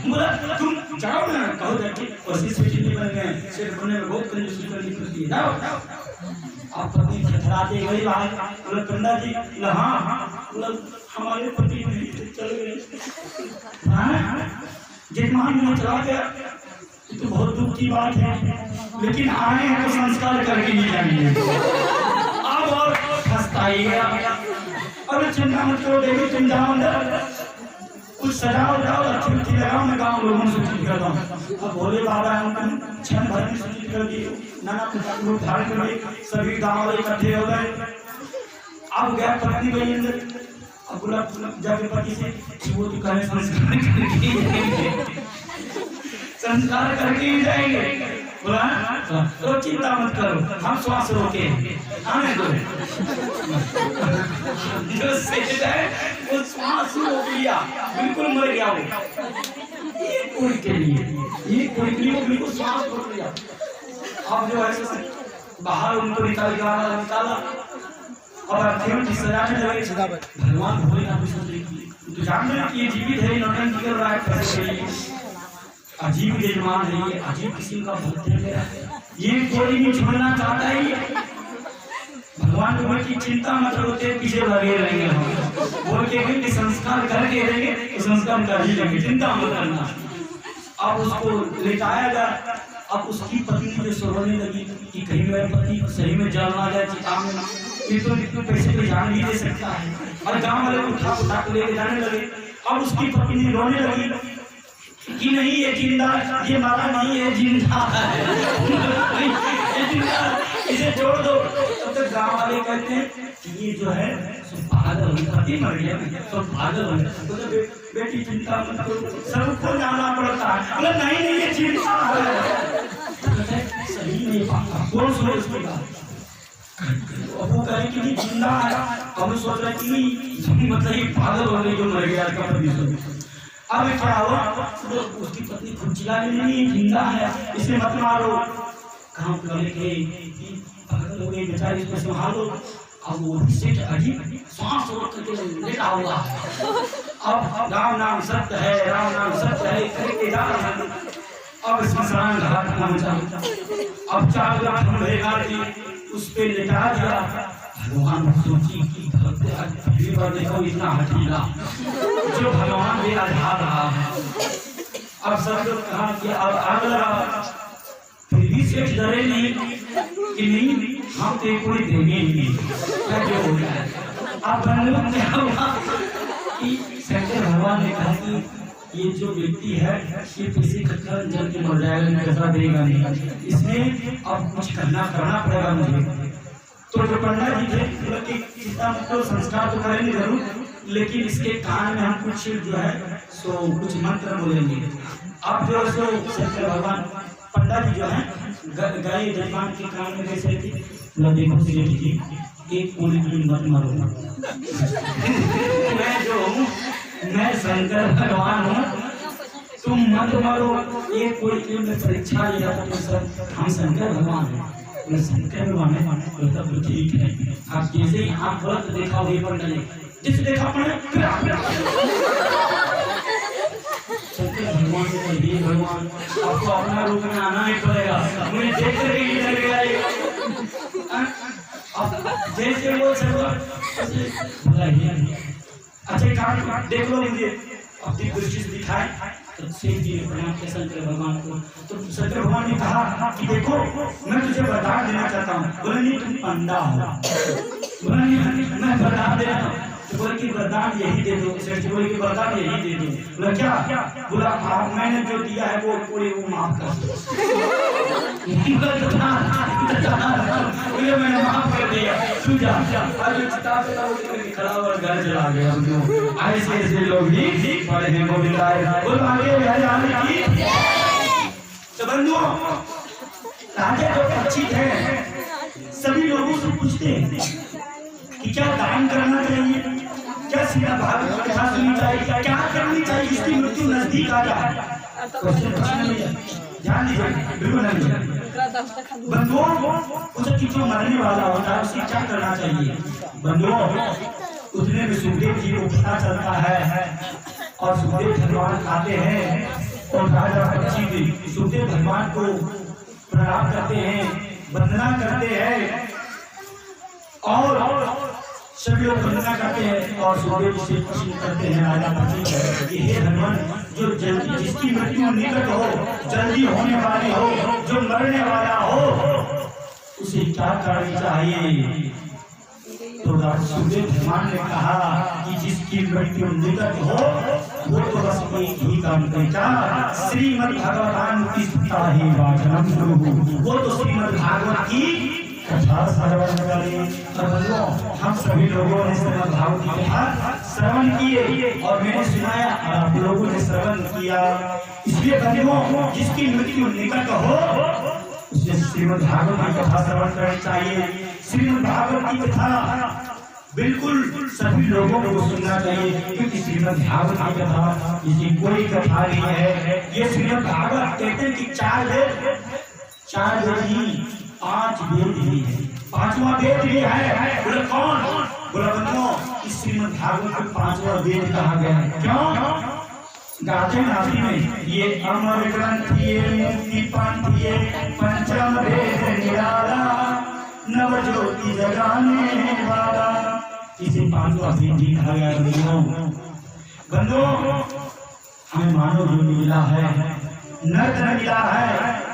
बोला तुम जाओ ना, कहो जाके और सिर बन गए, सिर बनने में बहुत कंजूसी करनी पड़ती है, जाओ। आप पत्नी थरथराते गई बाहर, बोला पंडा जी, हाँ बोला हमारे पति चल गए, जजमान में चला गया, ये तो बहुत दुख की बात है, लेकिन आए हैं तो संस्कार करके नहीं जाएंगे, अब और फंसता ही गया। अरे चिंता मत करो देवी, तुम जाओ अंदर, कुछ सजाओ जाओ, अच्छी अच्छी लगाओ, मैं गाँव लोगों से सूचित करता हूँ। अब भोले बाबा क्षण भर में सूचित कर दिए, नाना प्रकार रूप धारण कर दिए, सभी गाँव वाले इकट्ठे हो गए। अब गया पत्नी गई अंदर, अब बोला जाके पति से वो तो कहे संस्कार करके ही जाएंगे, बोला तो चिंता मत करो, हम श्वास रोके आने दो, जो सेठ है वो श्वास रोक लिया, बिल्कुल मर गया वो, ये कोई के लिए बिल्कुल श्वास रोक लिया। अब जो है बाहर उनको निकाला, और अर्थीयों की सजाने लगे, भगवान भोलेनाथ भी सोच रही तो जानते हैं कि ये जीवित है, नौटंकी कर रहा है, कैसे अजीब जजमान है, ये अजीब किस्म का भक्त है, ये कोई नहीं छोड़ना चाहता है। भगवान बोले की चिंता मत करो, पीछे लगे रहेंगे हम, बोल के संस्कार करके रहेंगे तो संस्कार कर ही लेंगे, चिंता मत करना। अब उसको लेटाया गया, अब उसकी पत्नी जो सोने लगी कि कहीं मेरे पति सही में जल ना जाए चिता में, ये तो इतने पैसे पे जान नहीं दे सकता है, और गाँव वाले उठा के लेके जाने लगे। अब उसकी पत्नी रोने लगी कि नहीं ये जिंदा, ये मारा नहीं है, जिंदा है, ये जिंदा, इसे छोड़ दो। तब तक गाँव वाले कहते हैं कि ये जो है पागल, पति मर गया तो पागल हो गया, बेटी चिंता मत करो, सबको जाना पड़ता है, बोले नहीं ये जिंदा है, सही नहीं पाता, कौन सुने उसकी बात, वो कहे कि जिंदा है, हम सोच रहे कि मतलब पागल हो गई जो मर गया, अब क्या हुआ, तो उसकी पत्नी खुद चिल्लाने लगी, जिंदा है, इसे मत मारो। कहाँ बोले के पागल हो गई बेचारी, इसको संभालो। अब वो सेठ अजीब सांस रोक करके लेटा हुआ है। अब राम नाम सत्य है, राम नाम सत्य है करके जा रहा है। अब स्मशान घाट पहुंचा, अब 4 लाख उस पे लेटा दिया। भगवान सोची कि पहली बार देखो इतना हठीला जो भगवान भी आधा रहा है। अब सब लोग कहा कि अब आग लगा, फिर भी सेठ डरे नहीं कि नहीं हम तो कोई देंगे नहीं, क्या जो हो रहा है। अब क्या हुआ कि शंकर भगवान ने कहा कि ये जो व्यक्ति है ये किसी कच्चा जल के मर जाएगा, पैसा देगा नहीं, इसमें अब कुछ करना पड़ेगा मुझे। तो जो पंडित जी थे बोले कि तो संस्कार तो करेंगे जरूर, लेकिन इसके कान में हम कुछ जो है सो कुछ मंत्र बोलेंगे। अब जो सो शंकर भगवान पंडित जी जो है गए जजमान के कान में कैसे थी, न देखो सेठ जी एक पूरी मत मारो मैं जो हूँ मैं शंकर भगवान हूँ, तुम मत मारो। ये कोई परीक्षा लिया तो हम शंकर भगवान हैं, शंकर भगवान है तब ठीक है। आप जैसे ही आप गलत देखा वही पर डले, जिस देखा पड़े शंकर भगवान को कहिए भगवान आपको अपना रूप में आना ही पड़ेगा, मुझे देख कर ही लगेगा। जैसे वो अच्छा काम देख लो, मुझे अपनी दृष्टि से दिखाए। तो सेठ जी ने प्रणाम किया शंकर भगवान को। तो शंकर भगवान ने कहा कि देखो मैं तुझे वरदान देना चाहता हूँ। बोले नहीं तुम अंधा हो, बोला नहीं मैं वरदान देना हूँ। तो बोले कि वरदान यही दे दो। सेठ जी बोले कि वरदान यही दे दो। बोला क्या? बोला मैंने जो दिया है वो पूरी वो माफ कर दो। मैंने माफ कर दिया, तू जा। खड़ा और घर चला गया। ऐसे ऐसे लोग ही पढ़े हैं गोविंदाय। बोल आगे जाने की। तो बंधुओं राजा जो परिचित है सभी लोगों से पूछते हैं कि क्या दान करना चाहिए, क्या सीधा भागवत कथा सुननी चाहिए, क्या करनी चाहिए जिसकी मृत्यु नजदीक आ जाए। ध्यान दीजिए, बिल्कुल नहीं। बंधुओं उसे जो मरने वाला होता है उसे क्या करना चाहिए। बंधुओं उतने में सुखदेव जी को पता चलता है और सुखदेव भगवान आते हैं और राजा परीक्षित सुखदेव भगवान को प्रणाम करते हैं, वंदना करते हैं और सभी लोग वंदना करते हैं और सुखदेव से प्रश्न करते हैं राजा परीक्षित कि हे भगवान जो जल्दी जिसकी मृत्यु निकट हो, जल्दी होने वाली हो, जो मरने वाला हो उसे क्या करनी चाहिए। तो सुखदेव भगवान ने कहा कि जिसकी मृत्यु निकट हो वो तो बस एक ही काम करेगा, श्रीमद् भगवतान की ही वाचनम, वो तो श्रीमद् भागवत की कथा श्रवण करें। हम सभी लोगों ने श्रीमद् भागवत की कथा श्रवण किए और मैंने सुनाया, आप लोगों ने श्रवण किया। इसलिए बंधुओं जिसकी मृत्यु निकट हो उसे श्रीमद् भागवत की कथा श्रवण करनी चाहिए। श्रीमद् भागवत की कथा बिल्कुल सभी लोगों को सुनना चाहिए, क्योंकि श्रीमद् भागवत की कथा इसकी कोई कथा नहीं है। ये श्रीमद् भागवत कहते हैं कि 4 वेद 5 वेद भी है, 5वां वेद भी है। बोले कौन? बोला बंधुओं इस श्रीमद् भागवत को 5वां वेद कहा गया है। क्यों? गाते नाती में ये अमर ग्रंथ ये मुक्ति पंथ ये पंचम वेद निराला नव ज्योति जगाने वाला, इसे 5वां वेद कहा गया है। बंधुओं हमें मानव जो मिला है, नर्क मिला है,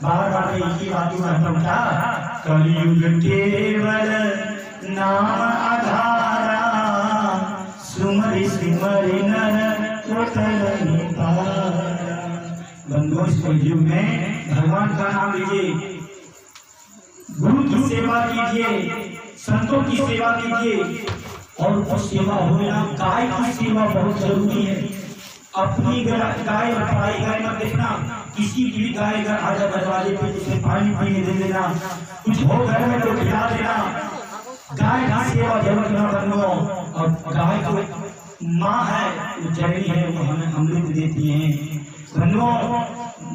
बार एक ही बात कहता कलयुग केवल नाम आधारा सुमरि सिमरि नर बंधुओं इस कलयुग में भगवान का नाम लीजिए, गुरु की सेवा कीजिए, संतों की सेवा कीजिए और वो सेवा होना गाय की सेवा बहुत जरूरी है। अपनी गाय और पराई गाय मत देखना, किसी की भी गाय अगर आजा दरवाजे पे उसे पानी पीने दे देना, कुछ हो घर में तो खिला देना। गाय की सेवा जरूर करना बंधुओं, और गाय को माँ है वो जननी है, वो हमें अमृत देती है। बंधुओं,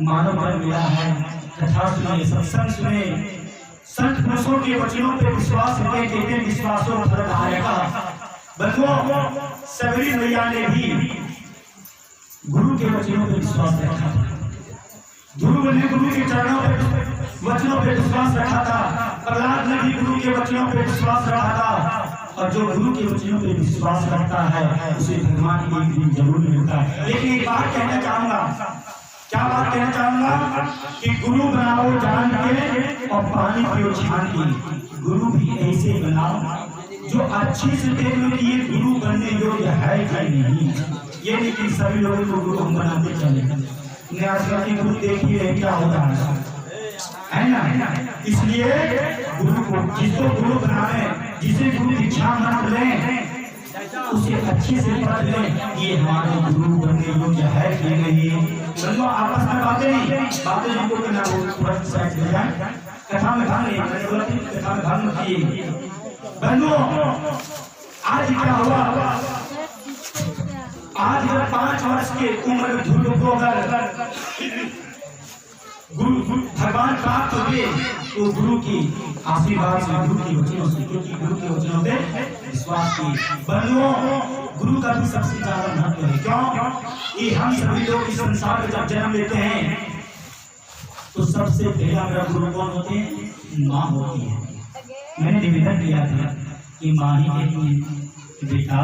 मानव जन्म मिला है, कथा सुने, सत्संग सुने, संत पुरुषों के वचनों पे विश्वास रखे, कहते विश्वासों फल आएगा। बंधुओं, सबरी मैया ने भी गुरु के वचनों पे विश्वास रखा था। ध्रुव ने गुरु के चरणों पे वचनों पे विश्वास रखा था। प्रहलाद ने भी गुरु के वचनों पे विश्वास रखा था। और जो गुरु के वचनों पे विश्वास रखता है उसे भगवान एक दिन जरूर मिलता है। लेकिन एक बात कहना चाहूंगा, क्या बात कहना चाहूंगा कि गुरु बनाओ जान के और पानी पियो छान के। गुरु भी ऐसे बनाओ जो अच्छे से देख लो कि ये गुरु बनने योग्य है कि नहीं। ये नहीं कि सभी लोगों को गुरु हम बनाते चले। आजकल के गुरु देखिए क्या होता है ना। इसलिए गुरु को जिसको गुरु बनाए, जिसे गुरु दीक्षा मान लें, उसे अच्छे से पढ़ लें ये हमारे गुरु बनने योग्य है कि नहीं। बंधुओं, आपस में बातें जिनको करना वो तुरंत साइड हो जाए। कथा में भाग नहीं, कथा में भाग मत किए। बंधुओं, आज क्या हुआ? आज 5 वर्ष के उम्र में ध्रुव को अगर गुरु भगवान प्राप्त हुए तो गुरु की आशीर्वाद से, गुरु के वचनों से, क्योंकि गुरु के वचनों पे विश्वास की। बंधुओं, गुरु का भी सबसे ज्यादा महत्व है। क्यों कि हम सभी लोग इस संसार में जब जन्म लेते हैं तो सबसे पहला मेरा गुरु कौन होते हैं? माँ होती है। मैंने निवेदन किया था कि माँ ही कहती बेटा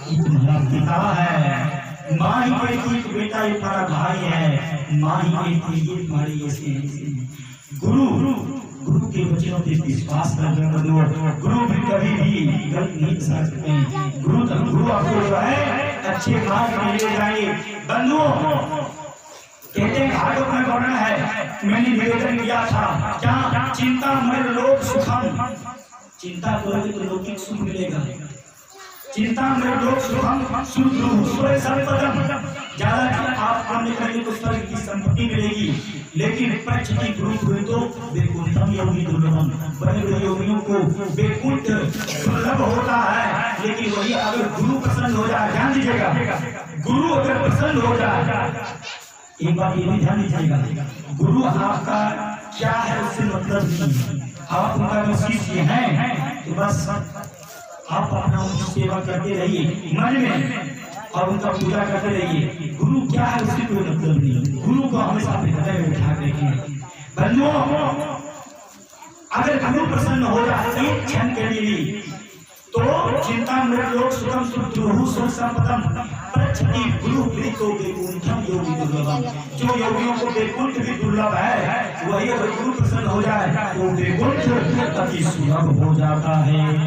ये तुम्हारा पिता है, माँ ही कहती कि बेटा ये तुम्हारा भाई है, माँ ही कहती ये तुम्हारी ऐसे गुरु के वचनों पे विश्वास करना। गुरु भी कभी भी गलत नहीं कर सकते। गुरु आपको जो है अच्छे मार्ग में ले जाएंगे। बंधुओं, कहते हैं भागवत में वर्णन है, मैंने निवेदन किया था क्या? चिंता मर लोक सुखम। चिंता करोगे तो लौकिक सुख मिलेगा। चिंता में लोग सुखम सुख संपदम, ज्यादा आप काम करेंगे तो स्वर्ग की संपत्ति मिलेगी। लेकिन पक्ष की गुरु हुए तो वैकुंठम योगी दुर्लभम। बड़े बड़े योगियों को वैकुंठ दुर्लभ होता है। लेकिन वही अगर गुरु प्रसन्न हो जाए, ध्यान दीजिएगा, गुरु अगर प्रसन्न हो जाए, एक बात ये भी ध्यान दीजिएगा, गुरु आपका क्या है उससे मतलब नहीं। आप उनका जो शिष्य हैं तो बस आप अपना उनकी सेवा करते रहिए मन में और उनका पूजा करते रहिए। गुरु क्या है उससे कोई मतलब नहीं। गुरु को हमेशा अपने हृदय में बिठा रखिए। बंधुओं, अगर गुरु प्रसन्न हो जाए एक क्षण के लिए तो चिंता मृत लोक सुखम सुख संपदम प्रच्छति गुरु प्रीतो वैकुंठम योगी दुर्लभम। जो योगियों को वैकुंठ भी दुर्लभ है, वही अगर गुरु प्रसन्न हो जाए तो वैकुंठ अति सुलभ हो जाता है।